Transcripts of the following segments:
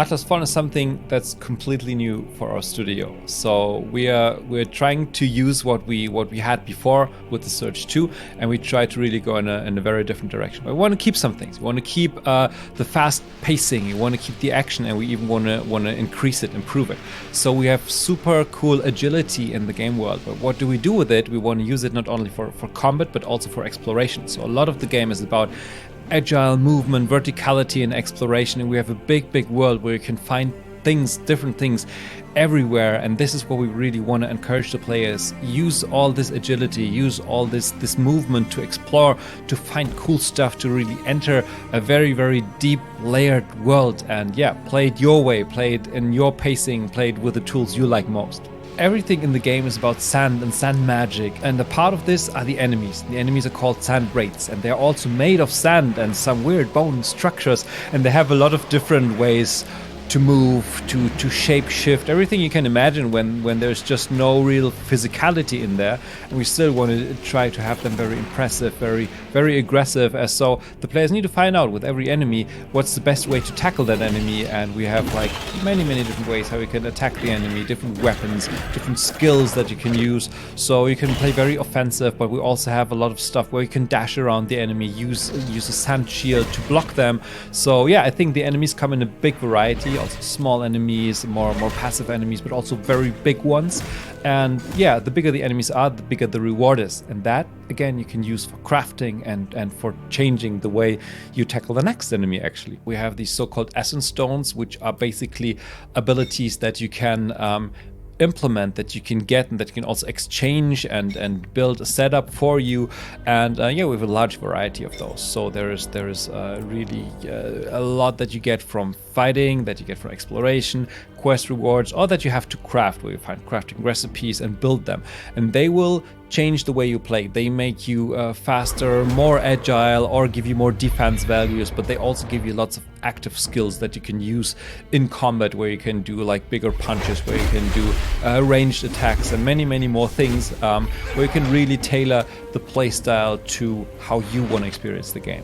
Atlas Fallen is something that's completely new for our studio. So we're trying to use what we had before with the Surge 2, and we try to really go in a very different direction. But we want to keep some things. We want to keep the fast pacing. We want to keep the action, and we even want to increase it, improve it. So we have super cool agility in the game world. But what do we do with it? We want to use it not only for combat, but also for exploration. So a lot of the game is about agile movement, verticality, and exploration. And we have a big world where you can find things, different things everywhere. And this is what we really want to encourage the players. Use all this agility, use all this movement to explore, to find cool stuff, to really enter a very deep layered world. And yeah, play it your way, play it in your pacing, play it with the tools you like most. Everything in the game is about sand and sand magic, and a part of this are the enemies. The enemies are called sand wraiths, and they're also made of sand and some weird bone structures, and they have a lot of different ways to move, to shape shift, everything you can imagine when there's just no real physicality in there. And we still want to try to have them very impressive, very aggressive. As so the players need to find out with every enemy what's the best way to tackle that enemy, and we have like many different ways how you can attack the enemy, different weapons, different skills that you can use. So you can play very offensive, but we also have a lot of stuff where you can dash around the enemy, use a sand shield to block them. So yeah, I think the enemies come in a big variety. Also small enemies, more passive enemies, but also very big ones. And yeah, the bigger the enemies are, the bigger the reward is. And that, again, you can use for crafting and for changing the way you tackle the next enemy, actually. We have these so-called essence stones, which are basically abilities that you can implement, that you can get, and that you can also exchange and build a setup for you. And yeah, we have a large variety of those. So there is really a lot that you get from fighting, that you get from exploration, quest rewards, or that you have to craft, where you find crafting recipes and build them. And they will change the way you play. They make you faster, more agile, or give you more defense values, but they also give you lots of active skills that you can use in combat, where you can do like bigger punches, where you can do ranged attacks, and many more things, where you can really tailor the playstyle to how you want to experience the game.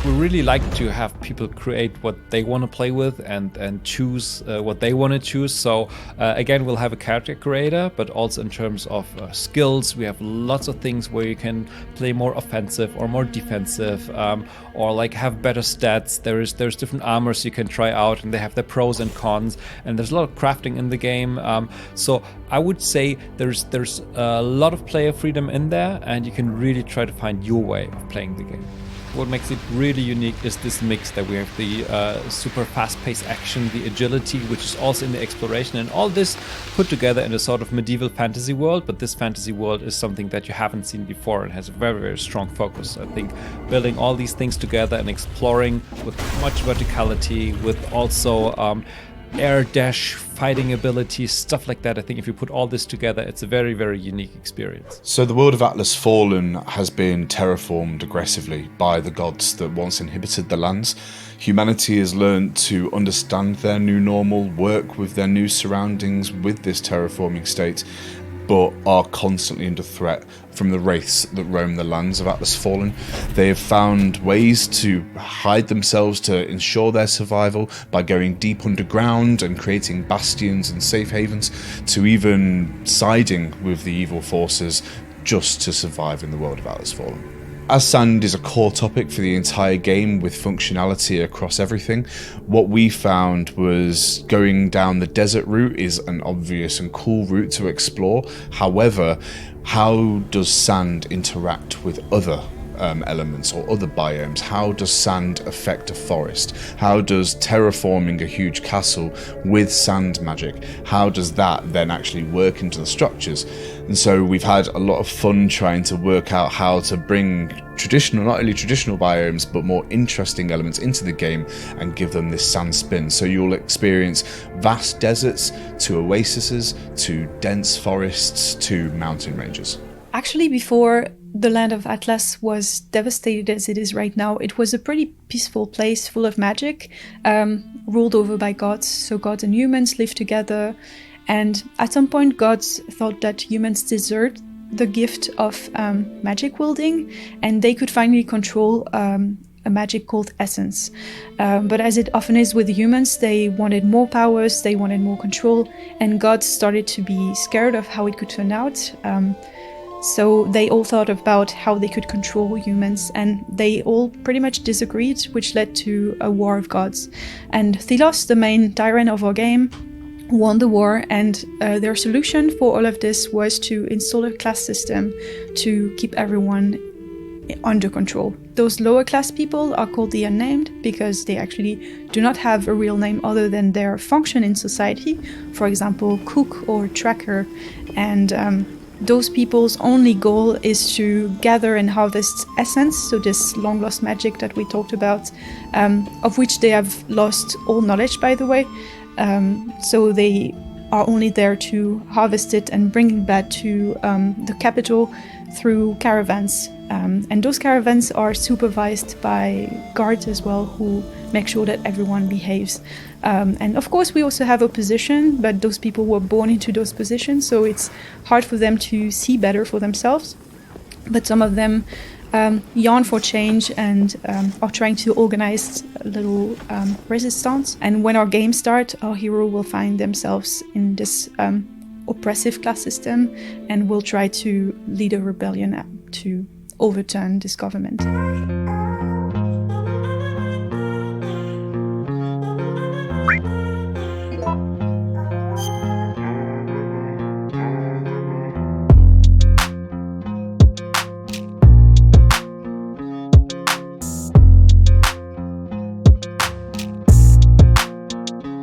We really like to have people create what they want to play with and choose what they want to choose. So again, we'll have a character creator, but also in terms of skills, we have lots of things where you can play more offensive or more defensive, or like have better stats. There's different armors you can try out, and they have their pros and cons. And there's a lot of crafting in the game. So I would say there's a lot of player freedom in there, and you can really try to find your way of playing the game. What makes it really unique is this mix that we have, the super fast-paced action, the agility, which is also in the exploration, and all this put together in a sort of medieval fantasy world. But this fantasy world is something that you haven't seen before and has a very strong focus. I think building all these things together and exploring with much verticality, with also air dash fighting abilities, stuff like that. I think if you put all this together, it's a very unique experience. So the world of Atlas Fallen has been terraformed aggressively by the gods that once inhabited the lands. Humanity has learned to understand their new normal, work with their new surroundings with this terraforming state, but are constantly under threat from the wraiths that roam the lands of Atlas Fallen. They have found ways to hide themselves to ensure their survival by going deep underground and creating bastions and safe havens, to even siding with the evil forces just to survive in the world of Atlas Fallen. As sand is a core topic for the entire game with functionality across everything, what we found was going down the desert route is an obvious and cool route to explore. However, how does sand interact with other elements or other biomes? How does sand affect a forest? How does terraforming a huge castle with sand magic, how does that then actually work into the structures? And so we've had a lot of fun trying to work out how to bring not only traditional biomes, but more interesting elements into the game and give them this sand spin. So you'll experience vast deserts to oases, to dense forests, to mountain ranges. Actually, before the land of Atlas was devastated as it is right now, it was a pretty peaceful place full of magic, ruled over by gods. So gods and humans lived together. And at some point, gods thought that humans deserved the gift of magic wielding, and they could finally control a magic called essence. But as it often is with humans, they wanted more powers, they wanted more control, and God started to be scared of how it could turn out. So they all thought about how they could control humans, and they all pretty much disagreed, which led to a war of gods. And Thelos, the main tyrant of our game, won the war, and their solution for all of this was to install a class system to keep everyone under control. Those lower class people are called the unnamed because they actually do not have a real name other than their function in society, for example, cook or tracker. And those people's only goal is to gather and harvest essence, so this long lost magic that we talked about, of which they have lost all knowledge, by the way. So they are only there to harvest it and bring it back to the capital through caravans. And those caravans are supervised by guards as well, who make sure that everyone behaves. And of course we also have opposition, but those people were born into those positions, so it's hard for them to see better for themselves. But some of them yearn for change and are trying to organize a little resistance. And when our game starts, our hero will find themselves in this oppressive class system and will try to lead a rebellion to overturn this government.